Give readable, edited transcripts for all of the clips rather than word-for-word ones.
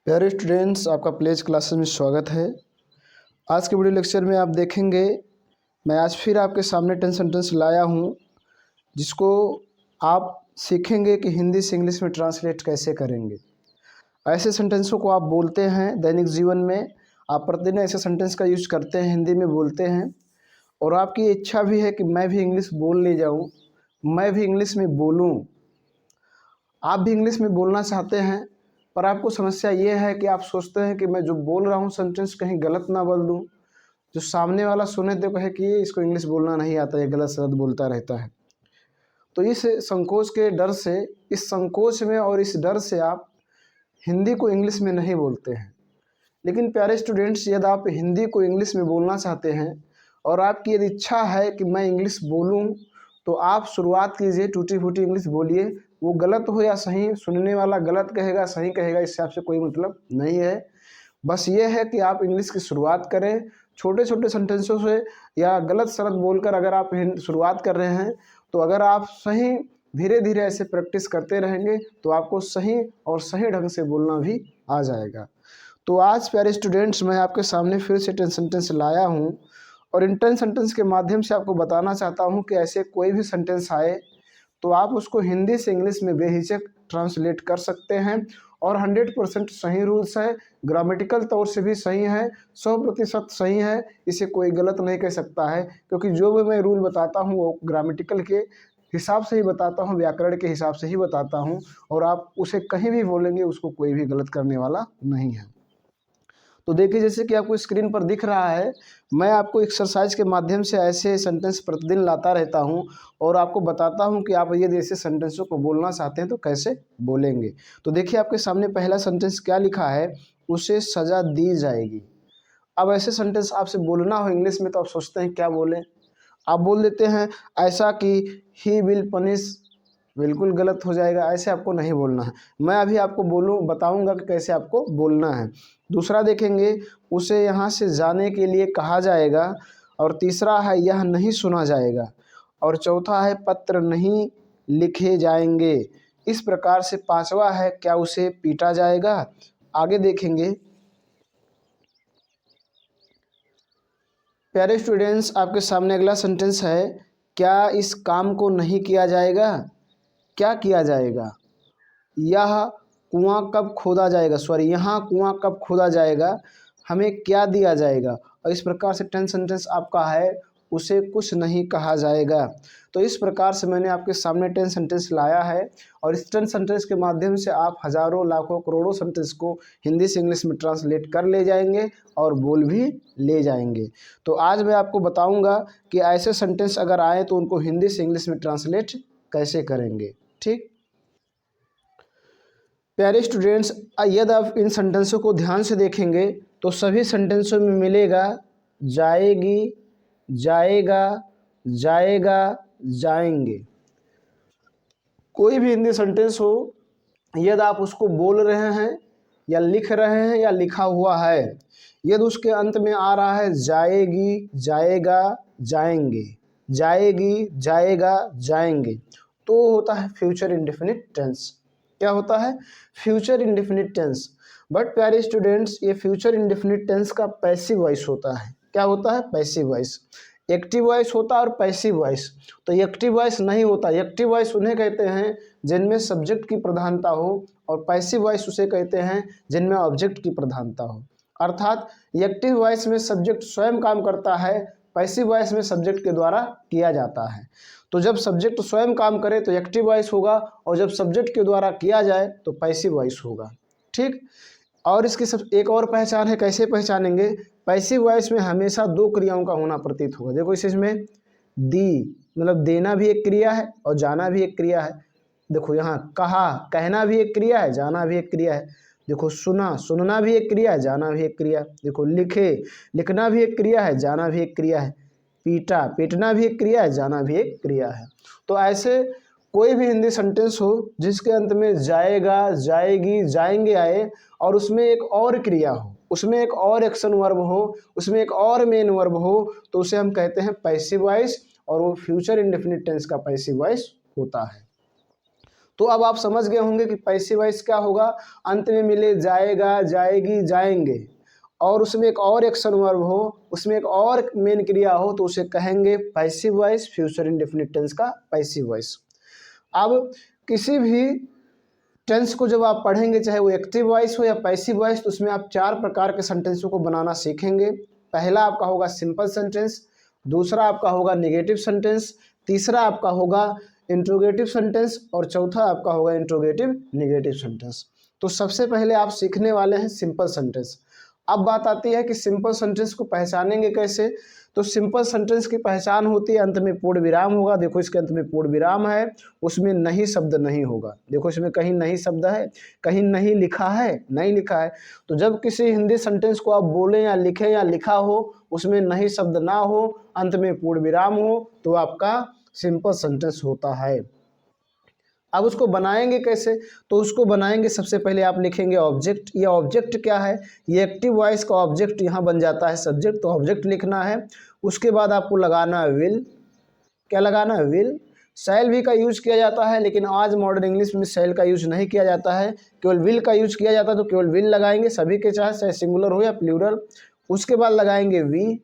प्यारे स्टूडेंट्स, आपका pledge classes में स्वागत है। आज के वीडियो लेक्चर में आप देखेंगे, मैं आज फिर आपके सामने 10 सेंटेंस लाया हूँ जिसको आप सीखेंगे कि हिंदी से इंग्लिश में ट्रांसलेट कैसे करेंगे। ऐसे सेंटेंसों को आप बोलते हैं दैनिक जीवन में, आप प्रतिदिन ऐसे सेंटेंस का यूज करते हैं, हिंदी में बोलते हैं और आपकी इच्छा भी है कि मैं भी इंग्लिश बोल ले जाऊँ, मैं भी इंग्लिश में बोलूँ। आप भी इंग्लिश में बोलना चाहते हैं, पर आपको समस्या ये है कि आप सोचते हैं कि मैं जो बोल रहा हूँ सेंटेंस कहीं गलत ना बोल दूँ, जो सामने वाला सुने तो कहे कि ये इसको इंग्लिश बोलना नहीं आता, ये गलत शब्द बोलता रहता है। तो इस संकोच के डर से, इस संकोच में और इस डर से आप हिंदी को इंग्लिश में नहीं बोलते हैं। लेकिन प्यारे स्टूडेंट्स, यदि आप हिंदी को इंग्लिश में बोलना चाहते हैं और आपकी यदि इच्छा है कि मैं इंग्लिश बोलूं, तो आप शुरुआत कीजिए, टूटी फूटी इंग्लिश बोलिए। वो गलत हो या सही, सुनने वाला गलत कहेगा सही कहेगा, इससे आपसे कोई मतलब नहीं है। बस ये है कि आप इंग्लिश की शुरुआत करें छोटे छोटे सेंटेंसों से, या गलत शब्द बोलकर अगर आप शुरुआत कर रहे हैं, तो अगर आप सही धीरे धीरे ऐसे प्रैक्टिस करते रहेंगे तो आपको सही और सही ढंग से बोलना भी आ जाएगा। तो आज प्यारे स्टूडेंट्स, मैं आपके सामने फिर से 10 सेंटेंस लाया हूँ और इन 10 सेंटेंस के माध्यम से आपको बताना चाहता हूँ कि ऐसे कोई भी सेंटेंस आए तो आप उसको हिंदी से इंग्लिश में बेहिचक ट्रांसलेट कर सकते हैं। और 100% सही रूल्स है, ग्रामेटिकल तौर से भी सही है, 100% सही है, इसे कोई गलत नहीं कह सकता है। क्योंकि जो भी मैं रूल बताता हूँ वो ग्रामेटिकल के हिसाब से ही बताता हूँ, व्याकरण के हिसाब से ही बताता हूँ, और आप उसे कहीं भी बोलेंगे उसको कोई भी गलत करने वाला नहीं है। तो देखिए, जैसे कि आपको स्क्रीन पर दिख रहा है, मैं आपको एक्सरसाइज के माध्यम से ऐसे सेंटेंस प्रतिदिन लाता रहता हूं और आपको बताता हूं कि आप यदि ऐसे सेंटेंसों को बोलना चाहते हैं तो कैसे बोलेंगे। तो देखिए, आपके सामने पहला सेंटेंस क्या लिखा है, उसे सज़ा दी जाएगी। अब ऐसे सेंटेंस आपसे बोलना हो इंग्लिश में तो आप सोचते हैं क्या बोलें। आप बोल देते हैं ऐसा कि ही विल पनिश, बिल्कुल गलत हो जाएगा, ऐसे आपको नहीं बोलना है। मैं अभी आपको बताऊंगा कि कैसे आपको बोलना है। दूसरा देखेंगे, उसे यहाँ से जाने के लिए कहा जाएगा। और तीसरा है यह नहीं सुना जाएगा। और चौथा है पत्र नहीं लिखे जाएंगे। इस प्रकार से पांचवा है क्या उसे पीटा जाएगा। आगे देखेंगे। प्यारे स्टूडेंट्स, आपके सामने अगला सेंटेंस है, क्या इस काम को नहीं किया जाएगा। क्या किया जाएगा। यह कुआं कब खोदा जाएगा, सॉरी, यहाँ कुआं कब खोदा जाएगा, हमें क्या दिया जाएगा। और इस प्रकार से 10 सेंटेंस आपका है, उसे कुछ नहीं कहा जाएगा। तो इस प्रकार से मैंने आपके सामने 10 सेंटेंस लाया है और इस 10 सेंटेंस के माध्यम से आप हज़ारों लाखों करोड़ों सेंटेंस को हिंदी से इंग्लिश में ट्रांसलेट कर ले जाएंगे और बोल भी ले जाएंगे। तो आज मैं आपको बताऊंगा कि ऐसे सेंटेंस अगर आए तो उनको हिंदी से इंग्लिश में ट्रांसलेट कैसे करेंगे। ठीक, प्यारे स्टूडेंट्स, यदि आप इन सेंटेंसों को ध्यान से देखेंगे तो सभी सेंटेंसों में मिलेगा जाएगी, जाएगा, जाएगा, जाएंगे। कोई भी हिंदी सेंटेंस हो, यदि आप उसको बोल रहे हैं या लिख रहे हैं या लिखा हुआ है, यदि उसके अंत में आ रहा है जाएगी, जाएगा, जाएंगे, जाएगी, जाएगा, जाएंगे, तो होता है फ्यूचर इंडेफिनिट टेंस। क्या होता है, फ्यूचर इंडेफिनिट टेंस। बट प्यारे स्टूडेंट्स, ये फ्यूचर इंडेफिनिट टेंस का पैसिव वॉइस होता है। क्या होता है, पैसिव वॉइस। एक्टिव वॉइस होता है और पैसिव वॉइस। तो एक्टिव वॉइस नहीं होता। एक्टिव वॉइस उन्हें कहते हैं जिनमें सब्जेक्ट की प्रधानता हो, और पैसिव वॉइस उसे कहते हैं जिनमें ऑब्जेक्ट की प्रधानता हो। अर्थात एक्टिव वॉइस में सब्जेक्ट स्वयं काम करता है, पैसिव वॉइस में सब्जेक्ट के द्वारा किया जाता है। तो जब सब्जेक्ट स्वयं काम करे तो एक्टिव वॉइस होगा, और जब सब्जेक्ट के द्वारा किया जाए तो पैसिव वॉइस होगा। ठीक, और इसकी सब एक और पहचान है, कैसे पहचानेंगे। पैसिव वॉइस में हमेशा दो क्रियाओं का होना प्रतीत होगा। देखो, इसमें दी मतलब देना भी एक क्रिया है और जाना भी एक क्रिया है। देखो, यहाँ कहा, कहना भी एक क्रिया है, जाना भी एक क्रिया है। देखो, सुना, सुनना भी एक क्रिया है, जाना भी एक क्रिया है। देखो, लिखे, लिखना भी एक क्रिया है, जाना भी एक क्रिया है। पीटा, पीटना भी एक क्रिया है, जाना भी एक क्रिया है। तो ऐसे कोई भी हिंदी सेंटेंस हो जिसके अंत में जाएगा, जाएगी, जाएंगे आए, और उसमें एक और क्रिया हो, उसमें एक और एक्शन वर्ब हो, उसमें एक और मेन वर्ब हो, तो उसे हम कहते हैं पैसिव वॉइस, और वो फ्यूचर इंडेफिनिट टेंस का पैसिव वॉइस होता है। तो अब आप समझ गए होंगे कि पैसिव वॉइस क्या होगा, अंत में मिले जाएगा, जाएगी, जाएंगे और उसमें एक और एक्शन वर्ब हो, उसमें एक और मेन क्रिया हो तो उसे कहेंगे passive voice, future indefinite tense का पैसिव वॉइस। अब किसी भी टेंस को जब आप पढ़ेंगे, चाहे वो एक्टिव वॉइस हो या पैसिव वॉइस, तो उसमें आप 4 प्रकार के सेंटेंसों को बनाना सीखेंगे। पहला आपका होगा सिंपल सेंटेंस, दूसरा आपका होगा नेगेटिव सेंटेंस, तीसरा आपका होगा इंट्रोगेटिव सेंटेंस और चौथा आपका होगा इंट्रोगेटिव नेगेटिव सेंटेंस। तो सबसे पहले आप सीखने वाले हैं सिंपल सेंटेंस। अब बात आती है कि सिंपल सेंटेंस को पहचानेंगे कैसे। तो सिंपल सेंटेंस की पहचान होती है अंत में पूर्ण विराम होगा। देखो इसके अंत में पूर्ण विराम है, उसमें नहीं शब्द नहीं होगा। देखो इसमें कहीं नहीं शब्द है, कहीं नहीं लिखा है, नहीं लिखा है। तो जब किसी हिंदी सेंटेंस को आप बोलें या लिखें या लिखा हो, उसमें नहीं शब्द ना हो, अंत में पूर्ण विराम हो, तो आपका सिंपल सेंटेंस होता है। अब उसको बनाएंगे कैसे, तो उसको बनाएंगे सबसे पहले आप लिखेंगे ऑब्जेक्ट। ये ऑब्जेक्ट क्या है, ये एक्टिव वॉइस का ऑब्जेक्ट यहाँ बन जाता है सब्जेक्ट, तो ऑब्जेक्ट लिखना है। उसके बाद आपको लगाना है विल। क्या लगाना है, विल। शैल भी का यूज किया जाता है, लेकिन आज मॉडर्न इंग्लिश में शैल का यूज नहीं किया जाता है, केवल विल का यूज किया जाता है। तो केवल विल लगाएंगे सभी के, चाहे सिंगुलर हो या प्लूरल। उसके बाद लगाएंगे वी।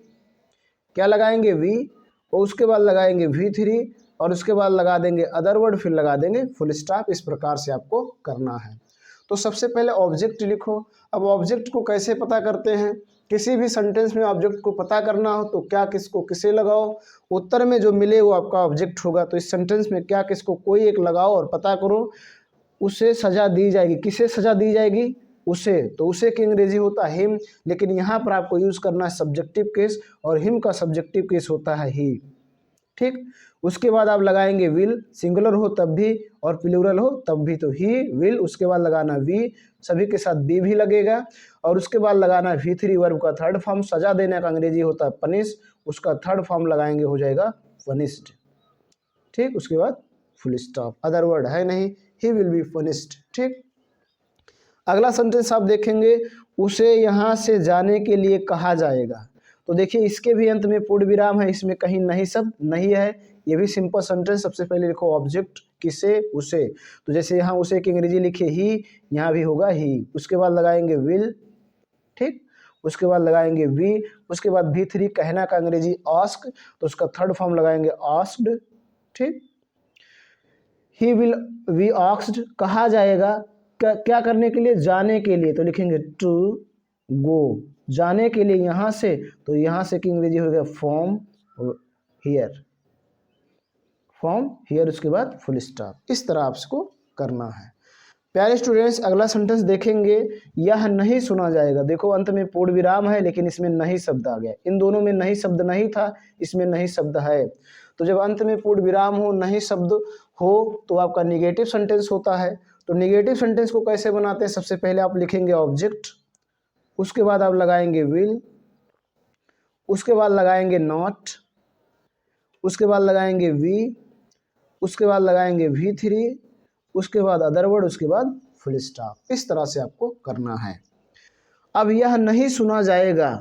क्या लगाएंगे, वी। और उसके बाद लगाएंगे V3 और उसके बाद लगा देंगे अदर वर्ड, फिर लगा देंगे फुल स्टॉप। इस प्रकार से आपको करना है। तो सबसे पहले ऑब्जेक्ट लिखो। अब ऑब्जेक्ट को कैसे पता करते हैं, किसी भी सेंटेंस में ऑब्जेक्ट को पता करना हो तो क्या किसको किसे लगाओ, उत्तर में जो मिले वो आपका ऑब्जेक्ट होगा। तो इस सेंटेंस में क्या किसको कोई एक लगाओ और पता करो, उसे सजा दी जाएगी। किसे सजा दी जाएगी, उसे। तो उसे की अंग्रेजी होता है हिम, लेकिन यहाँ पर आपको यूज करना है सब्जेक्टिव केस, और हिम का सब्जेक्टिव केस होता है ही। ठीक। उसके बाद आप लगाएंगे विल, सिंगुलर हो तब भी और प्लूरल हो तब भी। तो ही, विल, उसके बाद लगाना वी, सभी के साथ बी भी लगेगा। और उसके बाद लगाना V3 वर्ब का थर्ड फॉर्म। सजा देने का अंग्रेजी होता है पनिश, उसका थर्ड फॉर्म लगाएंगे हो जाएगा पनिश्ड। ठीक। उसके बाद फुल स्टॉप, अदर वर्ड है नहीं, ही विल बी पनिश्ड। ठीक। अगला सेंटेंस आप देखेंगे, उसे यहाँ से जाने के लिए कहा जाएगा। तो देखिए इसके भी अंत में पूर्ण विराम है, इसमें कहीं नहीं शब्द नहीं है। ये भी सिंपल सेंटेंस। सबसे पहले लिखो ऑब्जेक्ट, किसे, उसे। तो जैसे यहाँ उसे की अंग्रेजी लिखे ही, यहाँ भी होगा ही। उसके बाद लगाएंगे विल। ठीक। उसके बाद लगाएंगे वी। उसके बाद V3 कहना का अंग्रेजी आस्क, तो उसका थर्ड फॉर्म लगाएंगे आस्क्ड। ठीक। ही विल बी आस्क्ड, कहा जाएगा क्या करने के लिए, जाने के लिए। तो लिखेंगे टू गो, जाने के लिए यहाँ से। तो यहाँ से की अंग्रेजी हो गया फ्रॉम हियर, फ्रॉम हियर। उसके बाद फुल स्टॉप। इस तरह आपको करना है। प्यारे स्टूडेंट्स, अगला सेंटेंस देखेंगे, यह नहीं सुना जाएगा। देखो अंत में पूर्ण विराम है, लेकिन इसमें नहीं शब्द आ गया। इन दोनों में नहीं शब्द नहीं था, इसमें नहीं शब्द है। तो जब अंत में पूर्ण विराम हो, नहीं शब्द हो, तो आपका निगेटिव सेंटेंस होता है। तो निगेटिव सेंटेंस को कैसे बनाते हैं, सबसे पहले आप लिखेंगे ऑब्जेक्ट, उसके बाद आप लगाएंगे विल, उसके बाद लगाएंगे नॉट, उसके बाद लगाएंगे वी, उसके बाद लगाएंगे V3, उसके बाद अदर वर्ड, उसके बाद फुल स्टॉप। इस तरह से आपको करना है। अब यह नहीं सुना जाएगा,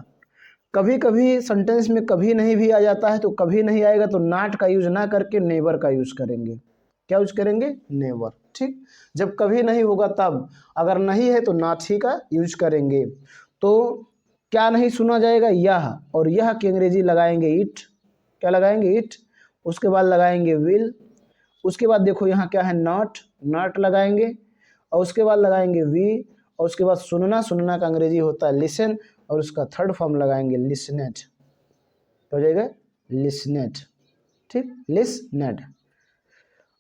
कभी कभी सेंटेंस में कभी नहीं भी आ जाता है, तो कभी नहीं आएगा तो नॉट का यूज ना करके नेवर का यूज करेंगे। क्या यूज करेंगे, नेवर। ठीक। जब कभी नहीं होगा तब, अगर नहीं है तो नॉट ही का यूज करेंगे। तो क्या नहीं सुना जाएगा, यह, और यह की अंग्रेजी लगाएंगे इट। क्या लगाएंगे, इट। उसके बाद लगाएंगे विल, उसके बाद देखो यहाँ क्या है, नॉट, नॉट लगाएंगे, और उसके बाद लगाएंगे वी, और उसके बाद सुनना, सुनना का अंग्रेजी होता है लिसन, और उसका थर्ड फॉर्म लगाएंगे लिसनेट। हो जाएगा लिसनेट। ठीक, लिसनेट।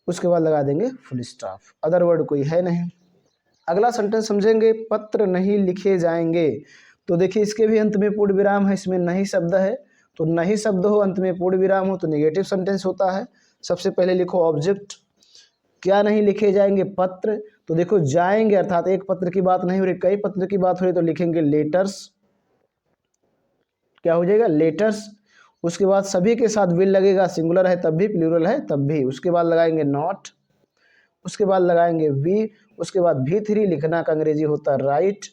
उसके बाद लगा देंगे फुल स्टॉप, अदर वर्ड कोई है नहीं। अगला सेंटेंस समझेंगे, पत्र नहीं लिखे जाएंगे। तो देखिए इसके भी अंत में पूर्ण विराम है, इसमें नहीं शब्द है। तो नहीं शब्द हो, अंत में पूर्ण विराम हो, तो नेगेटिव सेंटेंस होता है। सबसे पहले लिखो ऑब्जेक्ट, क्या नहीं लिखे जाएंगे, पत्र। तो देखो जाएंगे अर्थात एक पत्र की बात नहीं हो रही, कई पत्र की बात हो रही, तो लिखेंगे लेटर्स। क्या हो जाएगा, लेटर्स। उसके बाद सभी के साथ विल लगेगा, सिंगुलर है तब भी, प्लूरल है तब भी। उसके बाद लगाएंगे नॉट, उसके बाद लगाएंगे वी, उसके बाद V3 लिखना का अंग्रेजी होता है राइट,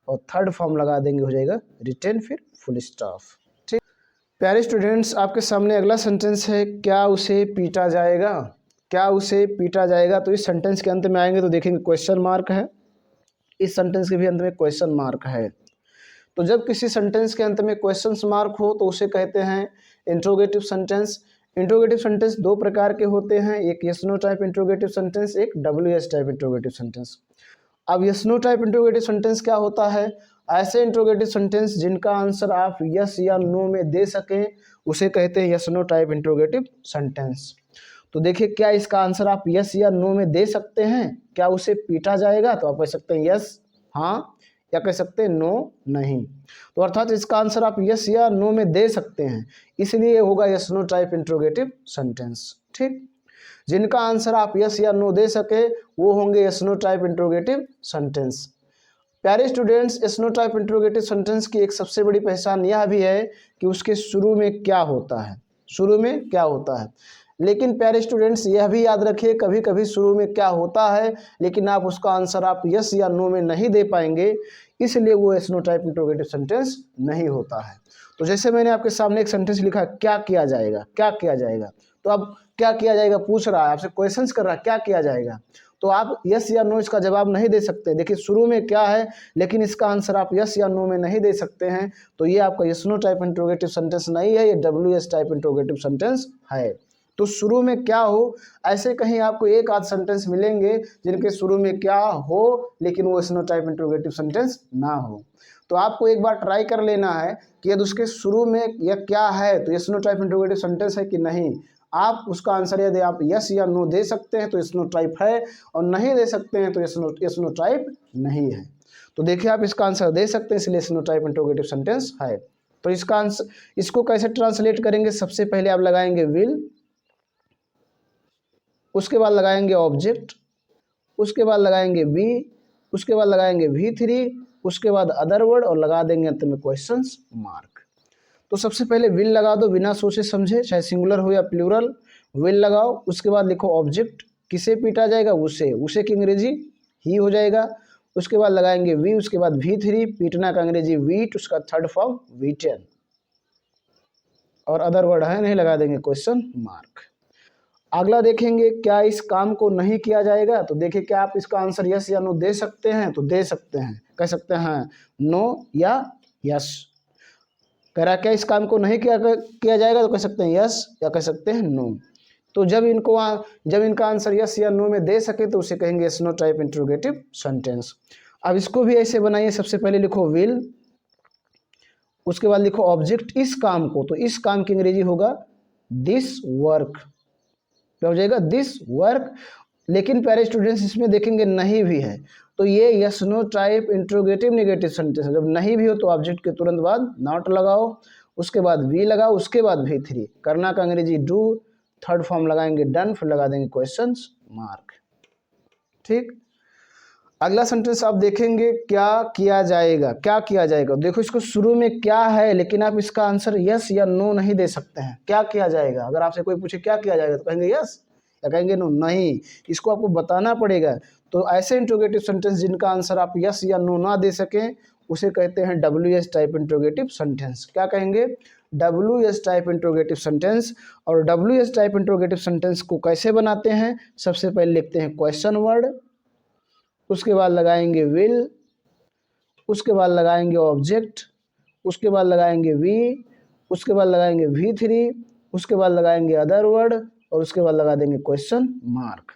और थर्ड फॉर्म लगा देंगे, हो जाएगा रिटर्न, फिर फुल स्टॉप। प्यारे स्टूडेंट्स, आपके सामने अगला सेंटेंस है, क्या उसे पीटा जाएगा। क्या उसे पीटा जाएगा। तो इस सेंटेंस के अंत में आएंगे तो देखेंगे क्वेश्चन मार्क है, इस सेंटेंस के भी अंत में क्वेश्चन मार्क है। तो जब किसी सेंटेंस के अंत में क्वेश्चन मार्क हो तो उसे कहते हैं इंट्रोगेटिव सेंटेंस। इंट्रोगेटिव सेंटेंस दो प्रकार के होते हैं, एक yes no type interrogative sentence, एक WS टाइप इंट्रोगेटिव सेंटेंस। अब yes no type interrogative sentence क्या होता है, ऐसे इंट्रोगेटिव सेंटेंस जिनका आंसर आप यस या नो में दे सकें उसे कहते हैं yes no type interrogative sentence. तो देखिए क्या इसका आंसर आप यस या नो में दे सकते हैं, क्या उसे पीटा जाएगा, तो आप कह सकते हैं यस हाँ, या कह सकते हैं नो नहीं। तो अर्थात इसका आंसर आप यस या नो में दे सकते हैं, इसलिए होगा yes no type interrogative sentence. ठीक, जिनका आंसर आप यस या नो दे सके वो होंगे yes no type interrogative sentence. प्यारे students, yes no type interrogative sentence की एक सबसे बड़ी पहचान यह भी है कि उसके शुरू में क्या होता है, शुरू में क्या होता है। लेकिन प्यारे स्टूडेंट्स यह भी याद रखिए कभी कभी शुरू में क्या होता है लेकिन आप उसका आंसर आप यस या नो में नहीं दे पाएंगे, इसलिए वो yes no type interrogative sentence नहीं होता है। तो जैसे मैंने आपके सामने एक सेंटेंस लिखा, क्या किया जाएगा, क्या किया जाएगा, तो अब क्या किया जाएगा पूछ रहा है आपसे, क्वेश्चंस कर रहा है क्या किया जाएगा, तो आप यस या नो इसका जवाब नहीं दे सकते। देखिए शुरू में क्या है लेकिन इसका आंसर आप यस या नो में नहीं दे सकते हैं, तो ये आपका yes no type interrogative sentence नहीं है, ये WS टाइप इंट्रोगेटिव सेंटेंस है। तो शुरू में क्या हो, ऐसे कहीं आपको एक आध सेंटेंस मिलेंगे जिनके शुरू में क्या हो लेकिन वो yes no type interrogative sentence ना हो। तो आपको एक बार ट्राई कर लेना है कि यदि उसके शुरू में यह क्या है तो yes no type interrogative sentence है कि नहीं। आप उसका आंसर यदि आप यस या नो दे सकते हैं तो यस नो टाइप है, और नहीं दे सकते हैं तो यस नो टाइप नहीं है। तो देखिए आप इसका आंसर दे सकते हैं इसलिए yes no type interrogative sentence है। तो इसका आंसर, इसको कैसे ट्रांसलेट करेंगे, सबसे पहले आप लगाएंगे विल, उसके बाद लगाएंगे ऑब्जेक्ट, उसके बाद लगाएंगे बी, उसके बाद लगाएंगे V3, उसके बाद अदर वर्ड और लगा देंगे अंत में क्वेश्चन मार्क। तो सबसे पहले विल लगा दो बिना सोचे समझे, चाहे सिंगुलर हो या प्लूरल, विल लगाओ। उसके बाद लिखो ऑब्जेक्ट, किसे पीटा जाएगा, उसे, उसे की अंग्रेजी ही हो जाएगा। उसके बाद लगाएंगे वी, उसके बाद V3, पीटना का अंग्रेजी वीट, उसका थर्ड फॉर्म वीटन, और अदर वर्ड है नहीं, लगा देंगे क्वेश्चन मार्क। अगला देखेंगे क्या इस काम को नहीं किया जाएगा, तो देखिए क्या आप इसका आंसर यस या नो दे सकते हैं, तो दे सकते हैं, कह सकते हैं नो या यस। कह रहा क्या इस काम को नहीं किया जाएगा तो कह सकते हैं यस या कह सकते हैं नो। तो जब इनका आंसर यस या नो में दे सके तो उसे कहेंगे yes no type interrogative sentence. अब इसको भी ऐसे बनाइए, सबसे पहले लिखो विल, उसके बाद लिखो ऑब्जेक्ट इस काम को, तो इस काम की अंग्रेजी होगा दिस वर्क, क्या हो जाएगा दिस वर्क। लेकिन प्यारे स्टूडेंट्स इसमें देखेंगे नहीं भी है, तो ये yes no type interrogative negative sentence है। जब नहीं भी हो तो ऑब्जेक्ट के तुरंत बाद नॉट लगाओ, उसके बाद वी लगाओ, उसके बाद V3, करना का अंग्रेजी डू, थर्ड फॉर्म लगाएंगे डन, फिर लगा देंगे क्वेश्चन मार्क। ठीक, अगला सेंटेंस आप देखेंगे क्या किया जाएगा, क्या किया जाएगा। देखो इसको शुरू में क्या है लेकिन आप इसका आंसर यस या नो नहीं दे सकते हैं। क्या किया जाएगा, अगर आपसे कोई पूछे क्या किया जाएगा तो कहेंगे यस या कहेंगे नो, नहीं, इसको आपको बताना पड़ेगा। तो ऐसे इंट्रोगेटिव सेंटेंस जिनका आंसर आप यस या नो ना दे सकें उसे कहते हैं WS टाइप इंट्रोगेटिव सेंटेंस। क्या कहेंगे, WS टाइप इंट्रोगेटिव सेंटेंस। और WS टाइप इंट्रोगेटिव सेंटेंस को कैसे बनाते हैं, सबसे पहले लिखते हैं क्वेश्चन वर्ड, उसके बाद लगाएंगे विल, उसके बाद लगाएंगे ऑब्जेक्ट, उसके बाद लगाएंगे वी, उसके बाद लगाएंगे V3, उसके बाद लगाएंगे अदर वर्ड और उसके बाद लगा देंगे क्वेश्चन मार्क।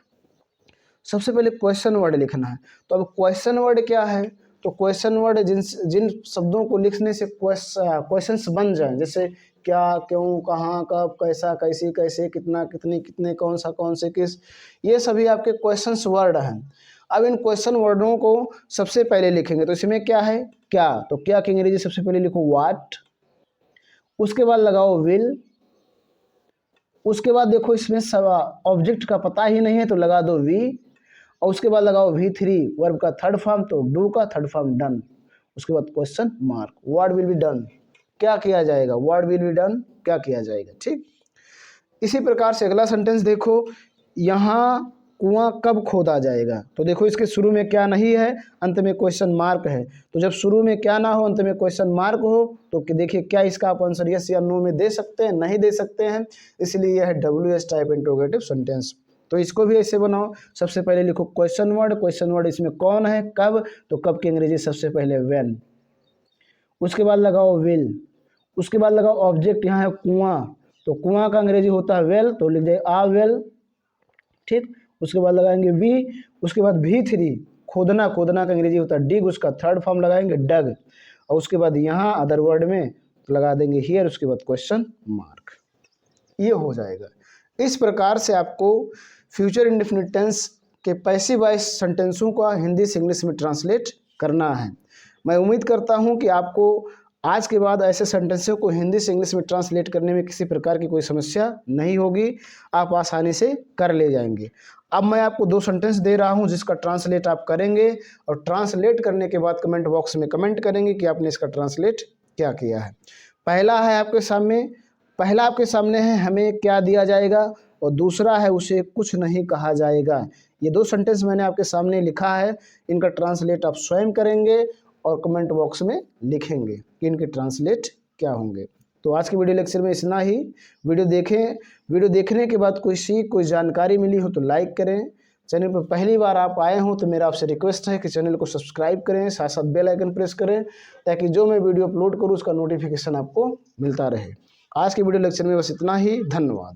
सबसे पहले क्वेश्चन वर्ड लिखना है। तो अब क्वेश्चन वर्ड क्या है, तो क्वेश्चन वर्ड जिन शब्दों को लिखने से क्वेश्चंस बन जाएं, जैसे क्या, क्यों, कहाँ, कब, कैसा, कैसी, कैसे, कितना, कितने, कितने, कौन सा, कौन से, किस, ये सभी आपके क्वेश्चंस वर्ड हैं। अब इन क्वेश्चन वर्डों को सबसे पहले लिखेंगे, तो इसमें क्या है क्या, तो क्या की अंग्रेजी सबसे पहले लिखो व्हाट, उसके बाद लगाओ विल, उसके बाद देखो इसमें ऑब्जेक्ट का पता ही नहीं है तो लगा दो वी, और उसके बाद लगाओ V3 वर्ब का थर्ड फॉर्म, तो डू का थर्ड फॉर्म डन, उसके बाद question mark, what will be done, क्या किया जाएगा, व्हाट विल बी डन, क्या किया जाएगा। ठीक, इसी प्रकार से अगला सेंटेंस देखो, यहाँ कुआं कब खोदा जाएगा, तो देखो इसके शुरू में क्या नहीं है, अंत में क्वेश्चन मार्क है। तो जब शुरू में क्या ना हो अंत में क्वेश्चन मार्क हो तो देखिए क्या इसका आप आंसर यस या नो में दे सकते हैं, नहीं दे सकते हैं, इसलिए यह है WS टाइप इंट्रोगेटिव सेंटेंस। तो इसको भी ऐसे बनाओ। सबसे पहले लिखो क्वेश्चन वर्ड इसमें कौन है, कब, तो कब की अंग्रेजी सबसे पहले व्हेन। उसके बाद लगाओ विल, उसके बाद लगाओ ऑब्जेक्ट, यहाँ है कुआं, तो कुआं का अंग्रेजी होता है वेल, तो लिख दे आ वेल, ठीक। उसके बाद लगाएंगे वी, उसके बाद V3 खोदना, खोदना का अंग्रेजी होता है डिग, उसका थर्ड फॉर्म लगाएंगे डग, और उसके बाद यहाँ अदर वर्ड में तो लगा देंगे हियर, उसके बाद क्वेश्चन मार्क। ये हो जाएगा। इस प्रकार से आपको फ्यूचर इंडेफिनिट टेंस के पैसिव वॉइस सेंटेंसों का हिंदी से इंग्लिश में ट्रांसलेट करना है। मैं उम्मीद करता हूँ कि आपको आज के बाद ऐसे सेंटेंसों को हिंदी से इंग्लिश में ट्रांसलेट करने में किसी प्रकार की कोई समस्या नहीं होगी, आप आसानी से कर ले जाएंगे। अब मैं आपको 2 सेंटेंस दे रहा हूं जिसका ट्रांसलेट आप करेंगे, और ट्रांसलेट करने के बाद कमेंट बॉक्स में कमेंट करेंगे कि आपने इसका ट्रांसलेट क्या किया है। पहला आपके सामने है हमें क्या दिया जाएगा, और दूसरा है उसे कुछ नहीं कहा जाएगा। ये 2 सेंटेंस मैंने आपके सामने लिखा है, इनका ट्रांसलेट आप स्वयं करेंगे और कमेंट बॉक्स में लिखेंगे कि इनके ट्रांसलेट क्या होंगे। तो आज के वीडियो लेक्चर में इतना ही। वीडियो देखने के बाद कोई जानकारी मिली हो तो लाइक करें। चैनल पर पहली बार आप आए हों तो मेरा आपसे रिक्वेस्ट है कि चैनल को सब्सक्राइब करें, साथ साथ बेल आइकन प्रेस करें, ताकि जो मैं वीडियो अपलोड करूं उसका नोटिफिकेशन आपको मिलता रहे। आज के वीडियो लेक्चर में बस इतना ही। धन्यवाद।